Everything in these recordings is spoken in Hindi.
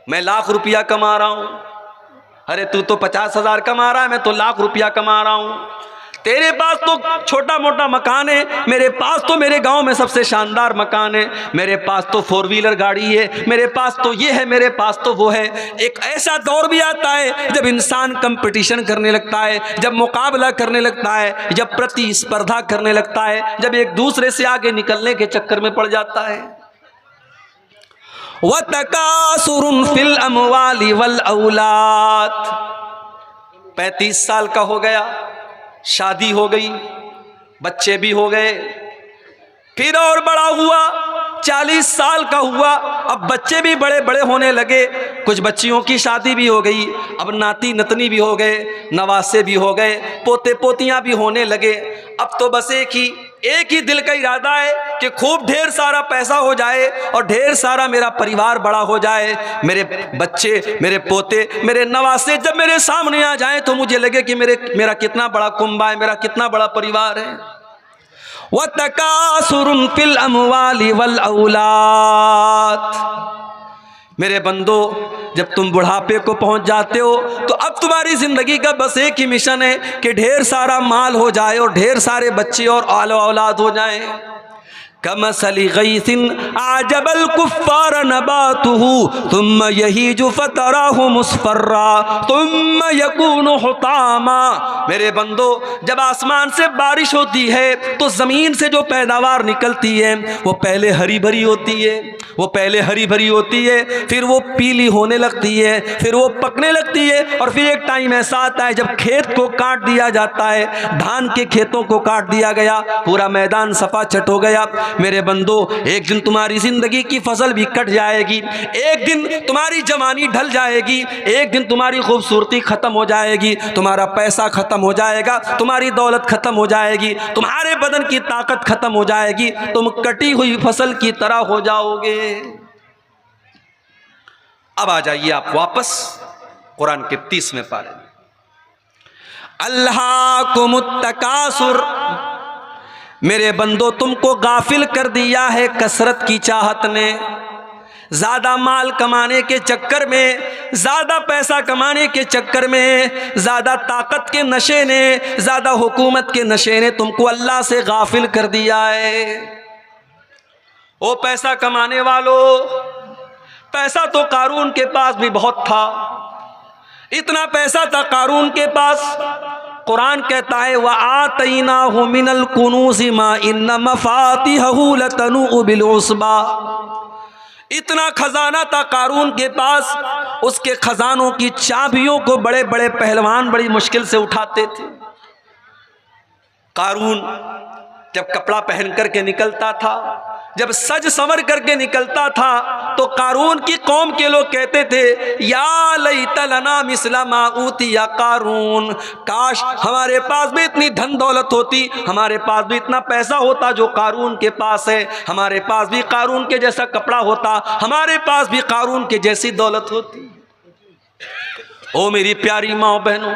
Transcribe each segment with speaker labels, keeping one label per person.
Speaker 1: मैं लाख रुपया कमा रहा हूं। अरे तू तो 50,000 कमा रहा है, मैं तो लाख रुपया कमा रहा हूं। तेरे पास तो छोटा मोटा मकान है, मेरे पास तो मेरे गांव में सबसे शानदार मकान है। मेरे पास तो 4 व्हीलर गाड़ी है, मेरे पास तो ये है, मेरे पास तो वो है। एक ऐसा दौर भी आता है जब इंसान कंपटीशन करने लगता है, जब मुकाबला करने लगता है, जब प्रतिस्पर्धा करने लगता है, जब एक दूसरे से आगे निकलने के चक्कर में पड़ जाता है। वतकासुरुन फिल अमवाली वल औलाद। 35 साल का हो गया, शादी हो गई, बच्चे भी हो गए, फिर और बड़ा हुआ, 40 साल का हुआ, अब बच्चे भी बड़े बड़े होने लगे, कुछ बच्चियों की शादी भी हो गई, अब नाती नतनी भी हो गए, नवासे भी हो गए, पोते पोतियां भी होने लगे। अब तो बस एक ही दिल का इरादा है कि खूब ढेर सारा पैसा हो जाए और ढेर सारा मेरा परिवार बड़ा हो जाए। मेरे बच्चे, मेरे पोते, मेरे नवासे जब मेरे सामने आ जाएं तो मुझे लगे कि मेरा कितना बड़ा कुंबा है, मेरा कितना बड़ा परिवार है। वतकासुरुन फिल अमवाली वल औलाद। मेरे बंदो, जब तुम बुढ़ापे को पहुंच जाते हो तो अब तुम्हारी जिंदगी का बस एक ही मिशन है कि ढेर सारा माल हो जाए और ढेर सारे बच्चे और आलो औलाद हो जाए। कमसली गैसिन आजबल कुफ्फार नबातुहु तुम्मा यहीजु फतराहु मुस्फर्रा तुम्मा यकूनु हुतामा। मेरे बंदो, जब आसमान से बारिश होती है तो ज़मीन से जो पैदावार निकलती है वो पहले हरी भरी होती है, वो पहले हरी भरी होती है, फिर वो पीली होने लगती है, फिर वो पकने लगती है, और फिर एक टाइम ऐसा आता है जब खेत को काट दिया जाता है, धान के खेतों को काट दिया गया, पूरा मैदान सफा चट हो गया। मेरे बंदो, एक दिन तुम्हारी जिंदगी की फसल भी कट जाएगी, एक दिन तुम्हारी जवानी ढल जाएगी, एक दिन तुम्हारी खूबसूरती खत्म हो जाएगी, तुम्हारा पैसा खत्म हो जाएगा, तुम्हारी दौलत खत्म हो जाएगी, तुम्हारे बदन की ताकत खत्म हो जाएगी, तुम कटी हुई फसल की तरह हो जाओगे। अब आ जाइए आप वापस कुरान के 30वें पारे में। अल्लाकुमुत तकासुर। मेरे बंदो, तुमको गाफिल कर दिया है कसरत की चाहत ने, ज्यादा माल कमाने के चक्कर में, ज्यादा पैसा कमाने के चक्कर में, ज्यादा ताकत के नशे ने, ज्यादा हुकूमत के नशे ने तुमको अल्लाह से गाफिल कर दिया है। ओ पैसा कमाने वालों, पैसा तो कारून के पास भी बहुत था, इतना पैसा था कारून के पास, कुरान कहता है व आतैनाहु मिनल कुनूज़ि मा इन्न मफातिहहु लतनूउ बिल उस्बा। इतना खजाना था कारून के पास, उसके खजानों की चाबियों को बड़े बड़े पहलवान बड़ी मुश्किल से उठाते थे। कारून जब कपड़ा पहन करके निकलता था, जब सज संवर करके निकलता था, तो कारून की कौम के लोग कहते थे या लैत लना मिस्ला मा ऊतिया कारून। काश हमारे पास भी इतनी धन दौलत होती, हमारे पास भी इतना पैसा होता जो कारून के पास है, हमारे पास भी कारून के जैसा कपड़ा होता, हमारे पास भी कारून के जैसी दौलत होती। ओ मेरी प्यारी माँ बहनों,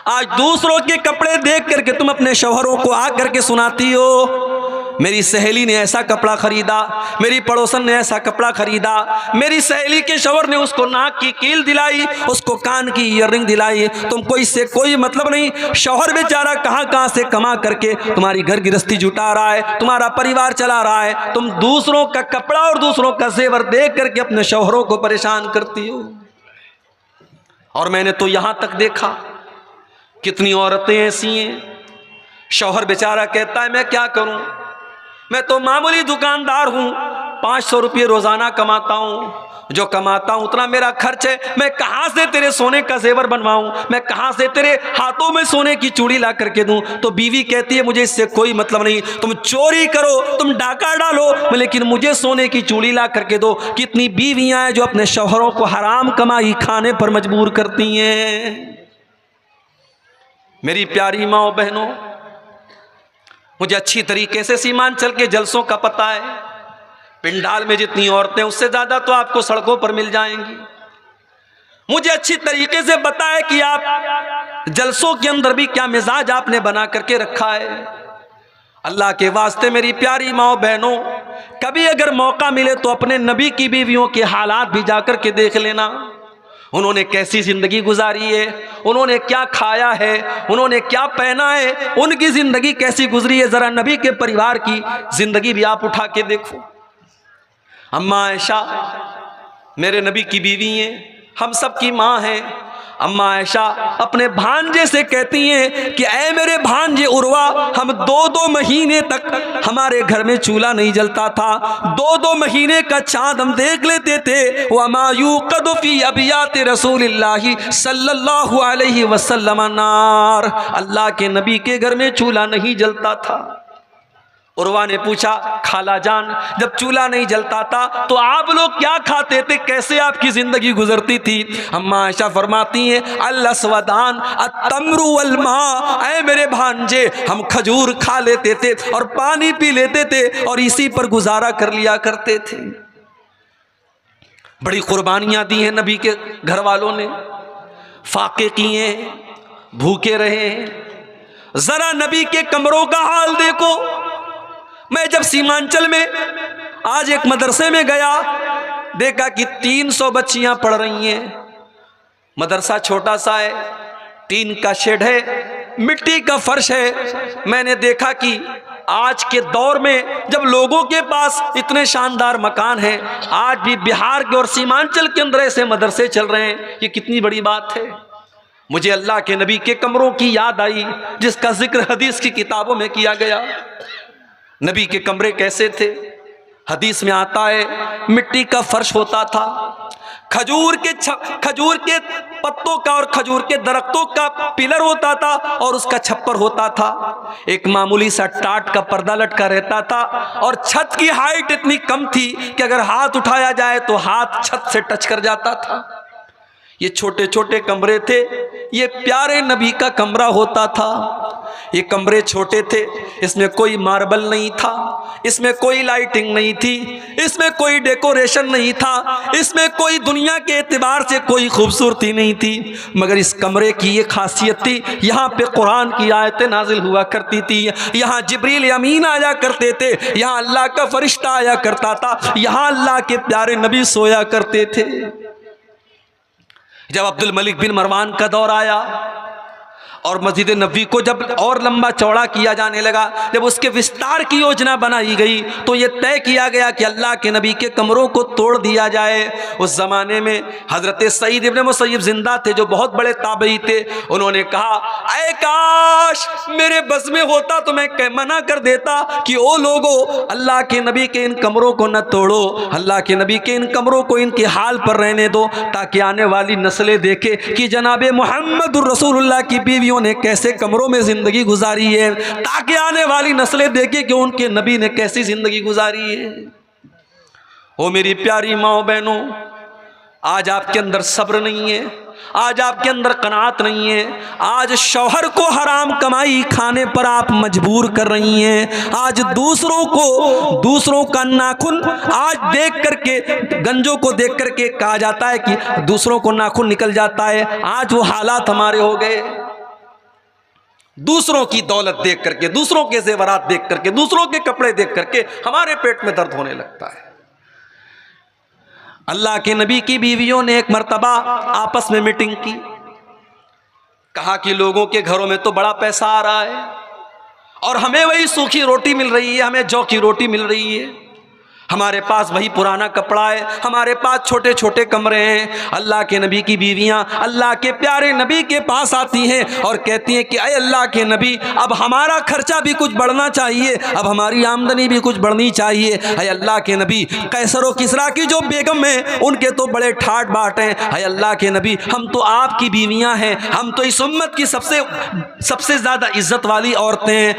Speaker 1: आज दूसरों के कपड़े देख करके तुम अपने शौहरों को आ करके सुनाती हो मेरी सहेली ने ऐसा कपड़ा खरीदा, मेरी पड़ोसन ने ऐसा कपड़ा खरीदा, मेरी सहेली के शौहर ने उसको नाक की कील दिलाई, उसको कान की ईयररिंग दिलाई। तुमको इससे कोई मतलब नहीं। शौहर बेचारा कहाँ से कमा करके तुम्हारी घर गृहस्थी जुटा रहा है, तुम्हारा परिवार चला रहा है, तुम दूसरों का कपड़ा और दूसरों का जेवर देख करके अपने शौहरों को परेशान करती हो। और मैंने तो यहां तक देखा कितनी औरतें ऐसी हैं, शौहर बेचारा कहता है मैं क्या करूं, मैं तो मामूली दुकानदार हूं, 500 रुपये रोजाना कमाता हूं, जो कमाता हूं उतना मेरा खर्च है, मैं कहां से तेरे सोने का जेवर बनवाऊं, मैं कहां से तेरे हाथों में सोने की चूड़ी ला करके दूं। तो बीवी कहती है मुझे इससे कोई मतलब नहीं, तुम चोरी करो, तुम डाका डालो, लेकिन मुझे सोने की चूड़ी ला करके दो। कितनी बीवियां हैं जो अपने शौहरों को हराम कमाई खाने पर मजबूर करती हैं। मेरी प्यारी माँ बहनों, मुझे अच्छी तरीके से सीमांचल के जलसों का पता है। पिंडाल में जितनी औरतें उससे ज्यादा तो आपको सड़कों पर मिल जाएंगी। मुझे अच्छी तरीके से पता है कि आप जलसों के अंदर भी क्या मिजाज आपने बना करके रखा है। अल्लाह के वास्ते मेरी प्यारी माँ बहनों, कभी अगर मौका मिले तो अपने नबी की बीवियों के हालात भी जाकर के देख लेना। उन्होंने कैसी ज़िंदगी गुजारी है, उन्होंने क्या खाया है, उन्होंने क्या पहना है, उनकी ज़िंदगी कैसी गुजरी है। ज़रा नबी के परिवार की ज़िंदगी भी आप उठा के देखो। अम्मा आयशा मेरे नबी की बीवी हैं, हम सब की माँ हैं। अम्मा आयशा अपने भांजे से कहती हैं कि ऐ मेरे भांजे उर्वा, हम 2-2 महीने तक हमारे घर में चूल्हा नहीं जलता था, 2-2 महीने का चाँद हम देख लेते थे। वमा यूक़दु फ़ी अबियाति रसूलिल्लाहि सल्लल्लाहु अलैहि वसल्लम नार, अल्लाह के नबी के घर में चूल्हा नहीं जलता था। उर्वा ने पूछा, खाला जान जब चूल्हा नहीं जलता था तो आप लोग क्या खाते थे, कैसे आपकी जिंदगी गुजरती थी? अम्मा आयशा फरमाती हैं अल-अस्वदान अत-तम्रु वल मा, ऐ मेरे भांजे हम खजूर खा लेते थे और पानी पी लेते थे और इसी पर गुजारा कर लिया करते थे। बड़ी कुर्बानियां दी हैं नबी के घर वालों ने, फाके किए, भूखे रहे। जरा नबी के कमरों का हाल देखो। मैं जब सीमांचल में आज एक मदरसे में गया, देखा कि 300 बच्चियां पढ़ रही हैं। मदरसा छोटा सा है, टीन का शेड है, मिट्टी का फर्श है। मैंने देखा कि आज के दौर में जब लोगों के पास इतने शानदार मकान हैं, आज भी बिहार के और सीमांचल के अंदर ऐसे मदरसे चल रहे हैं, ये कितनी बड़ी बात है। मुझे अल्लाह के नबी के कमरों की याद आई जिसका जिक्र हदीस की किताबों में किया गया। नबी के कमरे कैसे थे? हदीस में आता है मिट्टी का फर्श होता था, खजूर के पत्तों का और खजूर के दरख्तों का पिलर होता था और उसका छप्पर होता था। एक मामूली सा टाट का पर्दा लटका रहता था और छत की हाइट इतनी कम थी कि अगर हाथ उठाया जाए तो हाथ छत से टच कर जाता था। ये छोटे छोटे कमरे थे, ये प्यारे नबी का कमरा होता था। ये कमरे छोटे थे, इसमें कोई मार्बल नहीं था, इसमें कोई लाइटिंग नहीं थी, इसमें कोई डेकोरेशन नहीं था, इसमें कोई दुनिया के एतबार से कोई खूबसूरती नहीं थी। मगर इस कमरे की ये खासियत थी, यहाँ पे कुरान की आयतें नाजिल हुआ करती थी, यहाँ जिब्रील अमीन आया करते थे, यहाँ अल्लाह का फरिश्ता आया करता था, यहाँ अल्लाह के प्यारे नबी सोया करते थे। जब अब्दुल मलिक बिन मरवान का दौर आया और मस्जिद नबवी को जब और लंबा चौड़ा किया जाने लगा, जब उसके विस्तार की योजना बनाई गई तो ये तय किया गया कि अल्लाह के नबी के कमरों को तोड़ दिया जाए। उस ज़माने में हज़रत सईद इब्न मुसय्यब जिंदा थे, जो बहुत बड़े ताबई थे। उन्होंने कहा, ऐ काश मेरे बस में होता तो मैं मना कर देता कि ओ लोगों, अल्लाह के नबी के इन कमरों को न तोड़ो, अल्लाह के नबी के इन कमरों को इनके हाल पर रहने दो, ताकि आने वाली नस्लें देखे कि जनाबे मोहम्मदुर रसूलुल्लाह की बीवियों ने कैसे कमरों में जिंदगी गुजारी है, ताकि आने वाली नस्लें देखें कि उनके नबी ने कैसी जिंदगी गुजारी है। ओ मेरी प्यारी माओ बहनों, आज आपके अंदर सब्र नहीं है, आज आपके अंदर कनात नहीं है, आज शौहर को हराम कमाई खाने पर आप मजबूर कर रही हैं। आज दूसरों का नाखून आज देख करके, गंजों को देख करके कहा जाता है कि दूसरों को नाखून निकल जाता है। आज वो हालात हमारे हो गए। दूसरों की दौलत देख करके, दूसरों के जेवरात देख करके, दूसरों के कपड़े देख करके हमारे पेट में दर्द होने लगता है। अल्लाह के नबी की बीवियों ने एक मर्तबा आपस में मीटिंग की, कहा कि लोगों के घरों में तो बड़ा पैसा आ रहा है और हमें वही सूखी रोटी मिल रही है, हमें जौ की रोटी मिल रही है, हमारे पास वही पुराना कपड़ा है, हमारे पास छोटे छोटे कमरे हैं। अल्लाह के नबी की बीवियां अल्लाह के प्यारे नबी के पास आती हैं और कहती हैं कि अय अल्लाह के नबी, अब हमारा खर्चा भी कुछ बढ़ना चाहिए, अब हमारी आमदनी भी कुछ बढ़नी चाहिए। अय अल्लाह के नबी, कैसर व किसरा की जो बेगम हैं उनके तो बड़े ठाट बाट हैं। अय अल्लाह के नबी, हम तो आपकी बीवियाँ हैं, हम तो इस उम्मत की सबसे ज़्यादा इज्जत वाली औरतें हैं।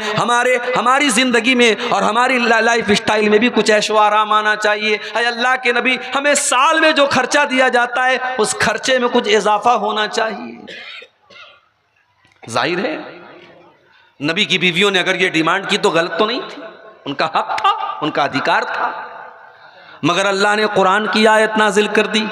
Speaker 1: हमारी ज़िंदगी में और हमारी लाइफ स्टाइल में भी कुछ ऐशो माना चाहिए। है अल्लाह के नबी, हमें साल में जो खर्चा दिया जाता है उस खर्चे में कुछ इजाफा होना चाहिए। जाहिर है नबी की बीवियों ने अगर ये डिमांड की तो गलत तो नहीं थी, उनका हक था, उनका अधिकार था। मगर अल्लाह ने कुरान की आयत नाजिल कर दी,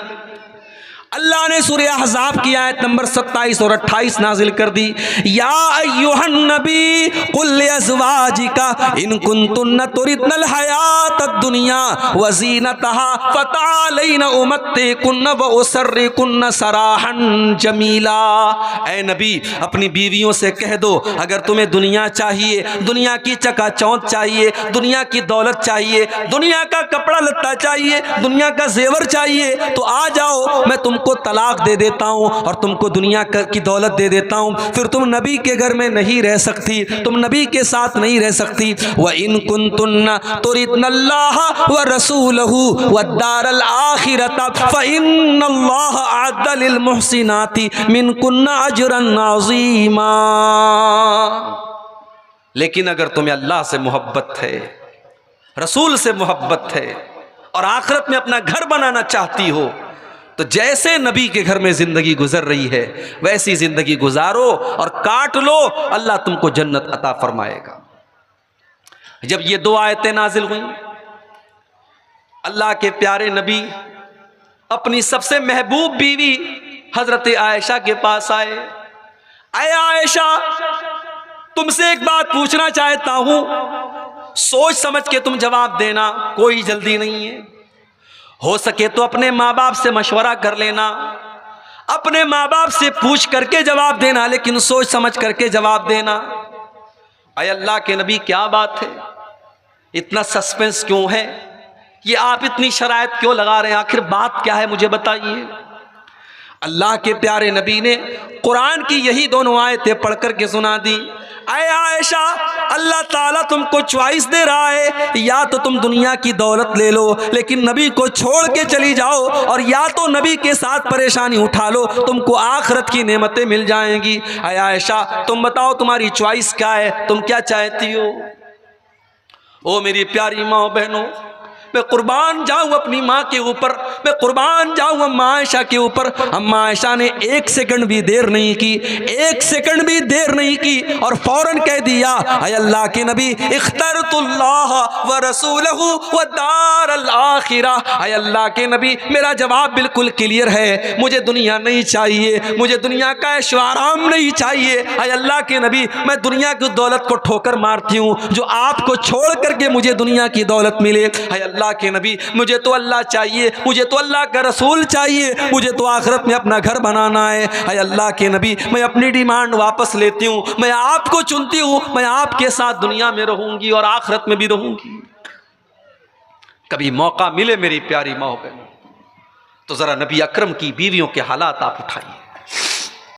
Speaker 1: अल्लाह ने सूरह अहज़ाब की आयत नंबर 27 और 28 नाजिल कर दी। या अय्युहन नबी कुल लिअज़वाजिका इन कुंतुन्ना तुरिदनल हयातद दुनिया व ज़ीनतहा फ़तअलैना उमत्तिकुन्ना व उसर्रिकुन्ना सराहन जमीला। ऐ नबी, अपनी बीवियों से कह दो, अगर तुम्हें दुनिया चाहिए, दुनिया की चकाचौंध चाहिए, दुनिया की दौलत चाहिए, दुनिया का कपड़ा लत्ता चाहिए, दुनिया का जेवर चाहिए, तो आ जाओ, मैं तुमको तलाक दे देता हूँ और तुमको दुनिया की दौलत दे देता हूँ। फिर तुम नबी के घर में नहीं रह सकती, तुम नबी के साथ नहीं रह सकती। व इन कुंतुन्ना तुरिदनल्लाह व रसूलहू व दारल आखिरत फ़इन्नल्लाह अअद्द लिल मुहसिनाति मिनकुन्ना अजरन अज़ीमा। लेकिन अगर तुम्हें अल्लाह से मोहब्बत है, रसूल से मोहब्बत है और आखिरत में अपना घर बनाना चाहती हो, तो जैसे नबी के घर में जिंदगी गुजर रही है वैसी जिंदगी गुजारो और काट लो, अल्लाह तुमको जन्नत अता फरमाएगा। जब ये दो आयतें नाजिल हुई, अल्लाह के प्यारे नबी अपनी सबसे महबूब बीवी हजरत आयशा के पास आए। आए आयशा, तुमसे एक बात पूछना चाहता हूं, सोच समझ के तुम जवाब देना, कोई जल्दी नहीं है। हो सके तो अपने माँ बाप से मशवरा कर लेना, अपने माँ बाप से पूछ करके जवाब देना, लेकिन सोच समझ करके जवाब देना। अय अल्लाह के नबी, क्या बात है, इतना सस्पेंस क्यों है, ये आप इतनी शराइत क्यों लगा रहे हैं, आखिर बात क्या है, मुझे बताइए। अल्लाह के प्यारे नबी ने कुरान की यही दोनों आयतें पढ़ करके सुना दी। अय आयशा, अल्लाह ताला तुमको चॉइस दे रहा है, या तो तुम दुनिया की दौलत ले लो लेकिन नबी को छोड़ के चली जाओ, और या तो नबी के साथ परेशानी उठा लो, तुमको आखिरत की नेमतें मिल जाएंगी। अय आयशा, तुम बताओ तुम्हारी चॉइस क्या है, तुम क्या चाहती हो। ओ मेरी प्यारी माँ बहनों, मैं कुर्बान जाऊं अपनी माँ के ऊपर, मैं कुर्बान जाऊं अम्मा आयशा के ऊपर। अम्मा आयशा ने एक सेकंड भी देर नहीं की, एक सेकंड भी देर नहीं की और फौरन कह दिया, ऐ अल्लाह के नबी, इख्तरतुल्लाह व रसूलहू व दारल आखिरा। ऐ अल्लाह के नबी, मेरा जवाब बिल्कुल क्लियर है, मुझे दुनिया नहीं चाहिए, मुझे दुनिया का ऐशो आराम नहीं चाहिए। ऐ अल्लाह के नबी, मैं दुनिया की दौलत को ठोकर मारती हूँ जो आपको छोड़ करके मुझे दुनिया की दौलत मिले। ऐ अल्लाह के नबी, मुझे तो अल्लाह चाहिए, मुझे तो अल्लाह का रसूल चाहिए, मुझे तो आखिरत में अपना घर बनाना है। ऐ अल्लाह के नबी, मैं अपनी डिमांड वापस लेती हूँ, मैं आपको चुनती हूँ, मैं आपके साथ दुनिया में रहूंगी और आखिरत में भी रहूंगी। कभी मौका मिले मेरी प्यारी माँ बहनों, तो जरा नबी अकरम की बीवियों के हालात आप उठाइए।